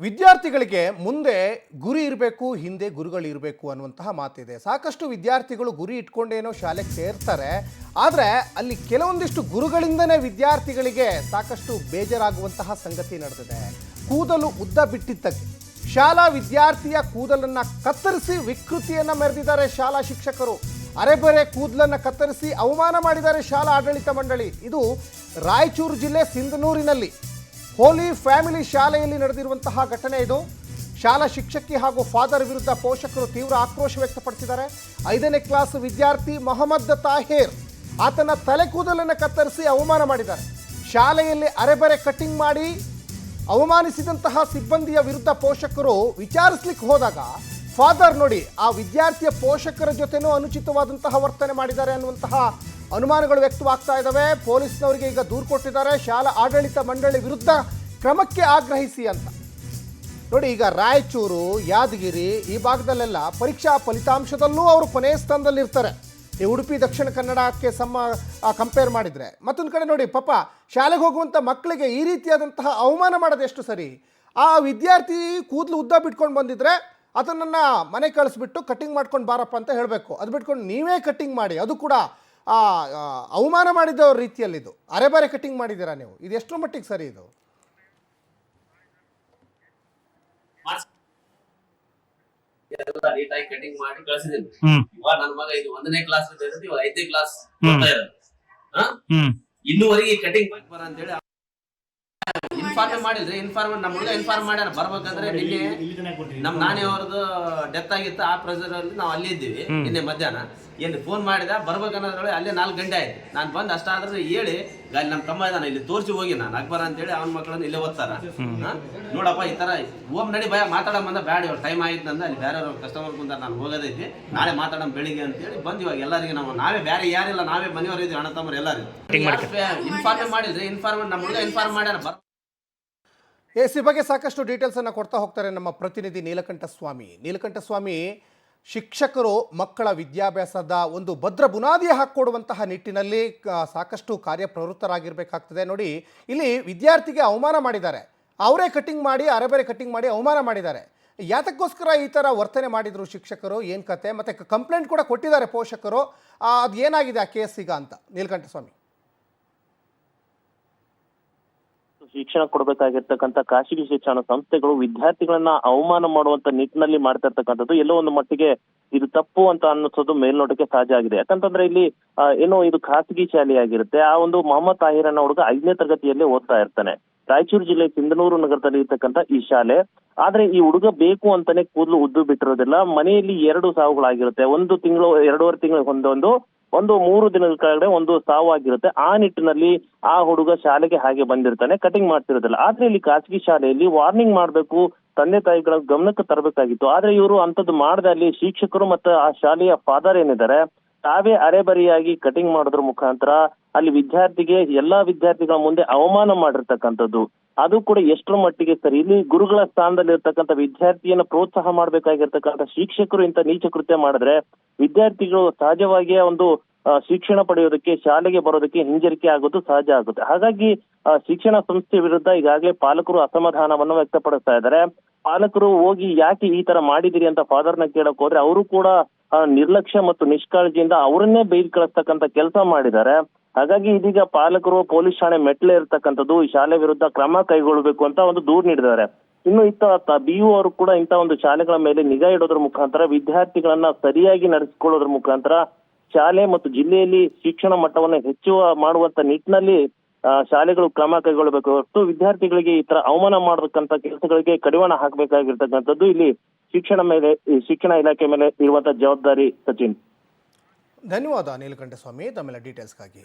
ವಿದ್ಯಾರ್ಥಿಗಳಿಗೆ ಮುಂದೆ ಗುರಿ ಇರಬೇಕು, ಹಿಂದೆ ಗುರುಗಳು ಇರಬೇಕು ಅನ್ನುವಂತಹ ಮಾತಿದೆ. ಸಾಕಷ್ಟು ವಿದ್ಯಾರ್ಥಿಗಳು ಗುರಿ ಇಟ್ಕೊಂಡೇನೋ ಶಾಲೆಗೆ ಸೇರ್ತಾರೆ, ಆದರೆ ಅಲ್ಲಿ ಕೆಲವೊಂದಿಷ್ಟು ಗುರುಗಳಿಂದನೇ ವಿದ್ಯಾರ್ಥಿಗಳಿಗೆ ಸಾಕಷ್ಟು ಬೇಜಾರಾಗುವಂತಹ ಸಂಗತಿ ನಡೆದಿದೆ. ಕೂದಲು ಉದ್ದ ಬಿಟ್ಟಿದ್ದಕ್ಕೆ ಶಾಲಾ ವಿದ್ಯಾರ್ಥಿಯ ಕೂದಲನ್ನು ಕತ್ತರಿಸಿ ವಿಕೃತಿಯನ್ನು ಮೆರೆದಿದ್ದಾರೆ ಶಾಲಾ ಶಿಕ್ಷಕರು. ಅರೆಬರೆ ಕೂದಲನ್ನು ಕತ್ತರಿಸಿ ಅವಮಾನ ಮಾಡಿದ್ದಾರೆ ಶಾಲಾ ಆಡಳಿತ ಮಂಡಳಿ. ಇದು ರಾಯಚೂರು ಜಿಲ್ಲೆ ಸಿಂಧನೂರಿನಲ್ಲಿ ಹೋಲಿ ಫ್ಯಾಮಿಲಿ ಶಾಲೆಯಲ್ಲಿ ನಡೆದಿರುವಂತಹ ಘಟನೆ ಇದು. ಶಾಲಾ ಶಿಕ್ಷಕಿ ಹಾಗೂ ಫಾದರ್ ವಿರುದ್ಧ ಪೋಷಕರು ತೀವ್ರ ಆಕ್ರೋಶ ವ್ಯಕ್ತಪಡಿಸಿದ್ದಾರೆ. 5ನೇ ಕ್ಲಾಸ್ ವಿದ್ಯಾರ್ಥಿ ಮೊಹಮ್ಮದ್ ತಾಹೇರ್ ಆತನ ತಲೆ ಕೂದಲನ್ನು ಕತ್ತರಿಸಿ ಅವಮಾನ ಮಾಡಿದ್ದಾರೆ. ಶಾಲೆಯಲ್ಲಿ ಅರೆಬರೆ ಕಟ್ಟಿಂಗ್ ಮಾಡಿ ಅವಮಾನಿಸಿದಂತಹ ಸಿಬ್ಬಂದಿಯ ವಿರುದ್ಧ ಪೋಷಕರು ವಿಚಾರಿಸಲಿಕ್ಕೆ ಹೋದಾಗ ಫಾದರ್ ನೋಡಿ ಆ ವಿದ್ಯಾರ್ಥಿಯ ಪೋಷಕರ ಜೊತೆನೂ ಅನುಚಿತವಾದಂತಹ ವರ್ತನೆ ಮಾಡಿದ್ದಾರೆ ಅನ್ನುವಂತಹ ಅನುಮಾನಗಳು ವ್ಯಕ್ತವಾಗ್ತಾ ಇದ್ದಾವೆ. ಪೊಲೀಸ್ನವರಿಗೆ ಈಗ ದೂರು ಕೊಟ್ಟಿದ್ದಾರೆ ಶಾಲಾ ಆಡಳಿತ ಮಂಡಳಿ ವಿರುದ್ಧ ಕ್ರಮಕ್ಕೆ ಆಗ್ರಹಿಸಿ ಅಂತ. ನೋಡಿ, ಈಗ ರಾಯಚೂರು, ಯಾದಗಿರಿ ಈ ಭಾಗದಲ್ಲೆಲ್ಲ ಪರೀಕ್ಷಾ ಫಲಿತಾಂಶದಲ್ಲೂ ಅವರು ಕೊನೆಯ ಸ್ಥಾನದಲ್ಲಿರ್ತಾರೆ. ಈ ಉಡುಪಿ, ದಕ್ಷಿಣ ಕನ್ನಡಕ್ಕೆ ಕಂಪೇರ್ ಮಾಡಿದರೆ. ಮತ್ತೊಂದು ಕಡೆ ನೋಡಿ, ಪಾಪ ಶಾಲೆಗೆ ಹೋಗುವಂಥ ಮಕ್ಕಳಿಗೆ ಈ ರೀತಿಯಾದಂತಹ ಅವಮಾನ ಮಾಡೋದು ಎಷ್ಟು ಸರಿ? ಆ ವಿದ್ಯಾರ್ಥಿ ಕೂದಲು ಉದ್ದ ಬಿಟ್ಕೊಂಡು ಬಂದಿದ್ರೆ ಅದನ್ನು ಮನೆ ಕಳಿಸ್ಬಿಟ್ಟು ಕಟ್ಟಿಂಗ್ ಮಾಡ್ಕೊಂಡು ಬಾರಪ್ಪ ಅಂತ ಹೇಳಬೇಕು. ಅದು ಬಿಟ್ಕೊಂಡು ನೀವೇ ಕಟ್ಟಿಂಗ್ ಮಾಡಿ, ಅದು ಕೂಡ ಅವಮಾನ ಮಾಡಿದ ರೀತಿಯಲ್ಲಿ ಇದು ಅರೆಬರೆ ಕಟ್ಟಿಂಗ್ ಮಾಡಿದ್ದೀರಾ ನೀವು. ಇದು ಎಷ್ಟರ ಮಟ್ಟಿಗೆ ಸರಿ? ಇದು ಎಲ್ಲ ನೀಟಾಗಿ ಕಟಿಂಗ್ ಮಾಡಿ ಕಳಿಸಿದ್ದೀನಿ. ಇವಾಗ ನನ್ನ ಮಗ ಇದು 1ನೇ ಕ್ಲಾಸ್ ಇರುತ್ತೆ, ಇವಾಗ 5ನೇ ಕ್ಲಾಸ್ ಇನ್ನೂವರೆಗೆ ಕಟಿಂಗ್ ಬರ ಅಂತ ಹೇಳಿ ಇನ್ಫಾರ್ಮ್ ಮಾಡಿದ್ರೆ ನಮ್ಮ ಹುಡುಗ ಇನ್ಫಾರ್ಮ್ ಮಾಡ್ಯಾರ ಬರ್ಬೇಕಂದ್ರೆ. ನಿನ್ನೆ ನಮ್ ನಾನೇ ಅವ್ರದ್ದು ಡೆತ್ ಆಗಿತ್ತು, ಆ ಪ್ರೆಸರ್ ಅಲ್ಲಿ ನಾವು ಅಲ್ಲಿ ಇದ್ದೀವಿ. ನಿನ್ನೆ ಮಧ್ಯಾಹ್ನ ಏನು ಫೋನ್ ಮಾಡಿದ ಬರ್ಬೇಕನ್ನೋದ್ರೊಳಗೆ ಅಲ್ಲೇ 4 ಗಂಟೆ ಆಯ್ತು. ನಾನು ಬಂದು ಅಷ್ಟಾದ್ರೆ ಹೇಳಿ ಗಾಲಿ ನಮ್ಮ ತಮ್ಮ ಇದ್ದಾನೆ ಇಲ್ಲಿ ತೋರಿಸಿ ಹೋಗಿ ನಾನು ಅಕ್ಬರ್ ಅಂತೇಳಿ ಅವನ ಮಕ್ಕಳನ್ನ ಇಲ್ಲೇ ಓದ್ತಾರ. ನೋಡಪ್ಪ ಈ ತರ ಓಮ್ ನಡಿ ಭಯ ಮಾತಾಡಂಬಂದ ಬ್ಯಾಡ, ಇವಾಗ ಟೈಮ್ ಆಯ್ತು ಅಂದ ಅಲ್ಲಿ ಬೇರೆ ಕಸ್ಟಮರ್ ಕುಂತ ನಾನು ಹೋಗೋದೈತಿ, ನಾಳೆ ಮಾತಾಡೋಣ ಬೆಳಿಗ್ಗೆ ಅಂತೇಳಿ ಬಂದು ಇವಾಗ ಎಲ್ಲರಿಗೆ ನಾವೇ ಬೇರೆ ಯಾರಿಲ್ಲ, ನಾವೇ ಮನೆಯವರು ಇದ್ವಿ, ಅಣ್ಣ ತಮ್ಮರು ಎಲ್ಲರೂ ಇನ್ಫಾರ್ಮ್ ಮಾಡಿದ್ರೆ ನಮ್ಮ ಹುಡುಗ ಇನ್ಫಾರ್ಮ್ ಮಾಡ್ಯಾರ. ಈ ಬಗ್ಗೆ ಸಾಕಷ್ಟು ಡೀಟೇಲ್ಸನ್ನು ಕೊಡ್ತಾ ಹೋಗ್ತಾರೆ ನಮ್ಮ ಪ್ರತಿನಿಧಿ ನೀಲಕಂಠ ಸ್ವಾಮಿ. ಶಿಕ್ಷಕರು ಮಕ್ಕಳ ವಿದ್ಯಾಭ್ಯಾಸದ ಒಂದು ಭದ್ರ ಬುನಾದಿ ಹಾಕಿಕೊಡುವಂತಹ ನಿಟ್ಟಿನಲ್ಲಿ ಸಾಕಷ್ಟು ಕಾರ್ಯಪ್ರವೃತ್ತರಾಗಿರಬೇಕಾಗ್ತದೆ. ನೋಡಿ, ಇಲ್ಲಿ ವಿದ್ಯಾರ್ಥಿಗೆ ಅವಮಾನ ಮಾಡಿದ್ದಾರೆ, ಅವರೇ ಕಟ್ಟಿಂಗ್ ಮಾಡಿ ಅರೆಬರೆ ಕಟ್ಟಿಂಗ್ ಮಾಡಿ ಅವಮಾನ ಮಾಡಿದ್ದಾರೆ. ಯಾತಕ್ಕೋಸ್ಕರ ಈ ಥರ ವರ್ತನೆ ಮಾಡಿದರು ಶಿಕ್ಷಕರು, ಏನು ಕತೆ? ಮತ್ತು ಕಂಪ್ಲೇಂಟ್ ಕೂಡ ಕೊಟ್ಟಿದ್ದಾರೆ ಪೋಷಕರು. ಅದು ಏನಾಗಿದೆ ಆ ಕೇಸ್ ಈಗ ಅಂತ ನೀಲಕಂಠ ಸ್ವಾಮಿ? ಶಿಕ್ಷಣ ಕೊಡಬೇಕಾಗಿರ್ತಕ್ಕಂಥ ಖಾಸಗಿ ಶಿಕ್ಷಣ ಸಂಸ್ಥೆಗಳು ವಿದ್ಯಾರ್ಥಿಗಳನ್ನ ಅವಮಾನ ಮಾಡುವಂತ ನಿಟ್ಟಿನಲ್ಲಿ ಮಾಡ್ತಾ ಇರ್ತಕ್ಕಂಥದ್ದು ಎಲ್ಲೋ ಒಂದು ಮಟ್ಟಿಗೆ ಇದು ತಪ್ಪು ಅಂತ ಅನ್ನಿಸೋದು ಮೇಲ್ನೋಟಕ್ಕೆ ಸಹಜ ಆಗಿದೆ. ಯಾಕಂತಂದ್ರೆ ಇಲ್ಲಿ ಏನೋ ಇದು ಖಾಸಗಿ ಶಾಲೆಯಾಗಿರುತ್ತೆ. ಆ ಒಂದು ಮೊಹಮ್ಮದ್ ತಾಹಿರ್ ಅನ್ನೋ ಹುಡುಗ 5ನೇ ತರಗತಿಯಲ್ಲಿ ಓದ್ತಾ ಇರ್ತಾನೆ. ರಾಯಚೂರು ಜಿಲ್ಲೆ ಸಿಂಧನೂರು ನಗರದಲ್ಲಿ ಇರ್ತಕ್ಕಂಥ ಈ ಶಾಲೆ. ಆದ್ರೆ ಈ ಹುಡುಗ ಬೇಕು ಅಂತಾನೆ ಕೂದಲು ಉದ್ದು ಬಿಟ್ಟಿರೋದಿಲ್ಲ. ಮನೆಯಲ್ಲಿ 2 ಸಾವುಗಳಾಗಿರುತ್ತೆ. 1 ತಿಂಗಳು 2.5 ತಿಂಗಳು ಒಂದು 3 ದಿನದ ಕೆಳಗಡೆ ಒಂದು ಸಾವು ಆಗಿರುತ್ತೆ. ಆ ನಿಟ್ಟಿನಲ್ಲಿ ಆ ಹುಡುಗ ಶಾಲೆಗೆ ಹಾಗೆ ಬಂದಿರ್ತಾನೆ, ಕಟಿಂಗ್ ಮಾಡ್ತಿರೋದಿಲ್ಲ. ಆದ್ರೆ ಇಲ್ಲಿ ಖಾಸಗಿ ಶಾಲೆಯಲ್ಲಿ ವಾರ್ನಿಂಗ್ ಮಾಡ್ಬೇಕು, ತಂದೆ ತಾಯಿಗಳ ಗಮನಕ್ಕೆ ತರಬೇಕಾಗಿತ್ತು. ಆದ್ರೆ ಇವರು ಅಂತದ್ದು ಮಾಡದೆ ಅಲ್ಲಿ ಶಿಕ್ಷಕರು ಮತ್ತೆ ಆ ಶಾಲೆಯ ಫಾದರ್ ಏನಿದ್ದಾರೆ ತಾವೇ ಅರೆಬರಿಯಾಗಿ ಕಟಿಂಗ್ ಮಾಡೋದ್ರ ಮುಖಾಂತರ ಅಲ್ಲಿ ಎಲ್ಲಾ ವಿದ್ಯಾರ್ಥಿಗಳ ಮುಂದೆ ಅವಮಾನ ಮಾಡಿರ್ತಕ್ಕಂಥದ್ದು. ಅದು ಕೂಡ ಎಷ್ಟರ ಮಟ್ಟಿಗೆ ಸರಿ? ಇಲ್ಲಿ ಗುರುಗಳ ಸ್ಥಾನದಲ್ಲಿ ಇರ್ತಕ್ಕಂಥ ವಿದ್ಯಾರ್ಥಿಯನ್ನ ಪ್ರೋತ್ಸಾಹ ಮಾಡ್ಬೇಕಾಗಿರ್ತಕ್ಕಂಥ ಶಿಕ್ಷಕರು ಇಂಥ ನೀಚ ಕೃತ್ಯ ಮಾಡಿದ್ರೆ ವಿದ್ಯಾರ್ಥಿಗಳು ಸಹಜವಾಗಿಯೇ ಒಂದು ಶಿಕ್ಷಣ ಪಡೆಯೋದಕ್ಕೆ, ಶಾಲೆಗೆ ಬರೋದಕ್ಕೆ ಹಿಂಜರಿಕೆ ಆಗೋದು ಸಹಜ ಆಗುತ್ತೆ. ಹಾಗಾಗಿ ಶಿಕ್ಷಣ ಸಂಸ್ಥೆ ವಿರುದ್ಧ ಈಗಾಗಲೇ ಪಾಲಕರು ಅಸಮಾಧಾನವನ್ನು ವ್ಯಕ್ತಪಡಿಸ್ತಾ ಇದ್ದಾರೆ. ಪಾಲಕರು ಹೋಗಿ ಯಾಕೆ ಈ ತರ ಮಾಡಿದಿರಿ ಅಂತ ಫಾದರ್ನ ಕೇಳಕ್ ಹೋದ್ರೆ ಅವರು ಕೂಡ ನಿರ್ಲಕ್ಷ್ಯ ಮತ್ತು ನಿಷ್ಕಾಳಜಿಯಿಂದ ಅವರನ್ನೇ ಬೈದು ಕಳಿಸ್ತಕ್ಕಂಥ ಕೆಲಸ ಮಾಡಿದ್ದಾರೆ. ಹಾಗಾಗಿ ಇದೀಗ ಪಾಲಕರು ಪೊಲೀಸ್ ಠಾಣೆ ಮೆಟ್ಲೆ ಇರ್ತಕ್ಕಂಥದ್ದು ಈ ಶಾಲೆ ವಿರುದ್ಧ ಕ್ರಮ ಕೈಗೊಳ್ಳಬೇಕು ಅಂತ ಒಂದು ದೂರು ನೀಡಿದ್ದಾರೆ. ಇನ್ನು BU ಅವರು ಕೂಡ ಇಂಥ ಒಂದು ಶಾಲೆಗಳ ಮೇಲೆ ನಿಗಾ ಇಡೋದ್ರ ಮುಖಾಂತರ ವಿದ್ಯಾರ್ಥಿಗಳನ್ನ ಸರಿಯಾಗಿ ನಡೆಸಿಕೊಳ್ಳೋದ್ರ ಮುಖಾಂತರ ಶಾಲೆ ಮತ್ತು ಜಿಲ್ಲೆಯಲ್ಲಿ ಶಿಕ್ಷಣ ಮಟ್ಟವನ್ನು ಮಾಡುವಂತ ನಿಟ್ಟಿನಲ್ಲಿ ಶಾಲೆಗಳು ಕ್ರಮ ಕೈಗೊಳ್ಳಬೇಕು ಹೊರತು ವಿದ್ಯಾರ್ಥಿಗಳಿಗೆ ಈ ತರ ಅವಮಾನ ಮಾಡತಕ್ಕಂಥ ಕೆಲಸಗಳಿಗೆ ಕಡಿವಾಣ ಹಾಕಬೇಕಾಗಿರ್ತಕ್ಕಂಥದ್ದು ಇಲ್ಲಿ ಶಿಕ್ಷಣ ಇಲಾಖೆ ಮೇಲೆ ಇರುವಂತಹ ಜವಾಬ್ದಾರಿ. ಸಚಿನ್, ಧನ್ಯವಾದ ನೀಲಕಂಠ ಸ್ವಾಮಿ ತಮ್ಮೆಲ್ಲ ಡೀಟೇಲ್ಸ್ಗಾಗಿ.